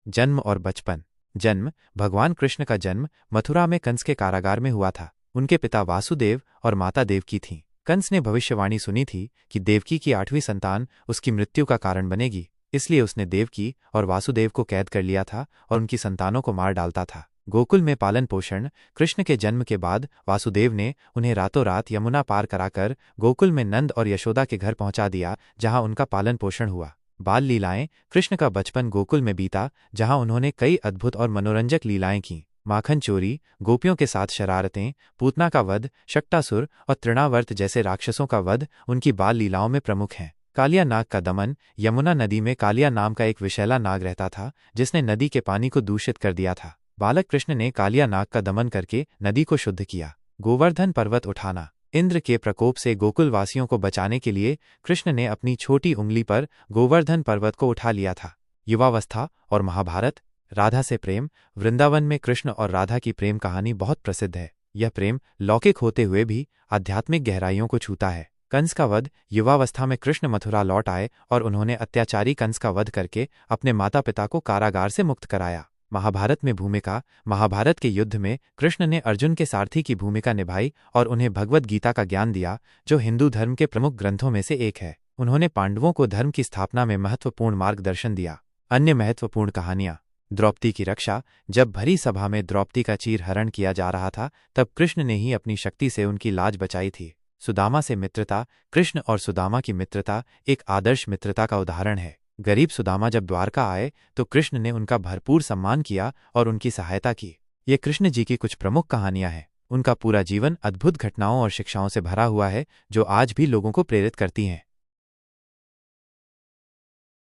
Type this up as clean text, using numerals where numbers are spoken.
जन्म और बचपन। जन्म। भगवान कृष्ण का जन्म मथुरा में कंस के कारागार में हुआ था। उनके पिता वासुदेव और माता देवकी थीं। कंस ने भविष्यवाणी सुनी थी कि देवकी की 8वीं संतान उसकी मृत्यु का कारण बनेगी, इसलिए उसने देवकी और वासुदेव को कैद कर लिया था और उनकी संतानों को मार डालता था। गोकुल में पालन पोषण। कृष्ण के जन्म के बाद वासुदेव ने उन्हें रातों रात यमुना पार कराकर गोकुल में नंद और यशोदा के घर पहुंचा दिया, जहां उनका पालन पोषण हुआ। बाल लीलाएं। कृष्ण का बचपन गोकुल में बीता, जहां उन्होंने कई अद्भुत और मनोरंजक लीलाएं की। माखन चोरी, गोपियों के साथ शरारतें, पूतना का वध, शक्टासुर और तृणावर्त जैसे राक्षसों का वध उनकी बाल लीलाओं में प्रमुख हैं। कालिया नाग का दमन। यमुना नदी में कालिया नाम का एक विषैला नाग रहता था, जिसने नदी के पानी को दूषित कर दिया था। बालक कृष्ण ने कालिया नाग का दमन करके नदी को शुद्ध किया। गोवर्धन पर्वत उठाना। इंद्र के प्रकोप से गोकुलवासियों को बचाने के लिए कृष्ण ने अपनी छोटी उंगली पर गोवर्धन पर्वत को उठा लिया था। युवावस्था और महाभारत। राधा से प्रेम। वृंदावन में कृष्ण और राधा की प्रेम कहानी बहुत प्रसिद्ध है। यह प्रेम लौकिक होते हुए भी आध्यात्मिक गहराइयों को छूता है। कंस का वध। युवावस्था में कृष्ण मथुरा लौट आए और उन्होंने अत्याचारी कंस का वध करके अपने माता पिता को कारागार से मुक्त कराया। महाभारत में भूमिका। महाभारत के युद्ध में कृष्ण ने अर्जुन के सारथी की भूमिका निभाई और उन्हें भगवद गीता का ज्ञान दिया, जो हिंदू धर्म के प्रमुख ग्रंथों में से एक है। उन्होंने पांडवों को धर्म की स्थापना में महत्वपूर्ण मार्गदर्शन दिया। अन्य महत्वपूर्ण कहानियां। द्रौपदी की रक्षा। जब भरी सभा में द्रौपदी का चीरहरण किया जा रहा था, तब कृष्ण ने ही अपनी शक्ति से उनकी लाज बचाई थी। सुदामा से मित्रता। कृष्ण और सुदामा की मित्रता एक आदर्श मित्रता का उदाहरण है। गरीब सुदामा जब द्वारका आए तो कृष्ण ने उनका भरपूर सम्मान किया और उनकी सहायता की। ये कृष्ण जी की कुछ प्रमुख कहानियां हैं। उनका पूरा जीवन अद्भुत घटनाओं और शिक्षाओं से भरा हुआ है, जो आज भी लोगों को प्रेरित करती हैं।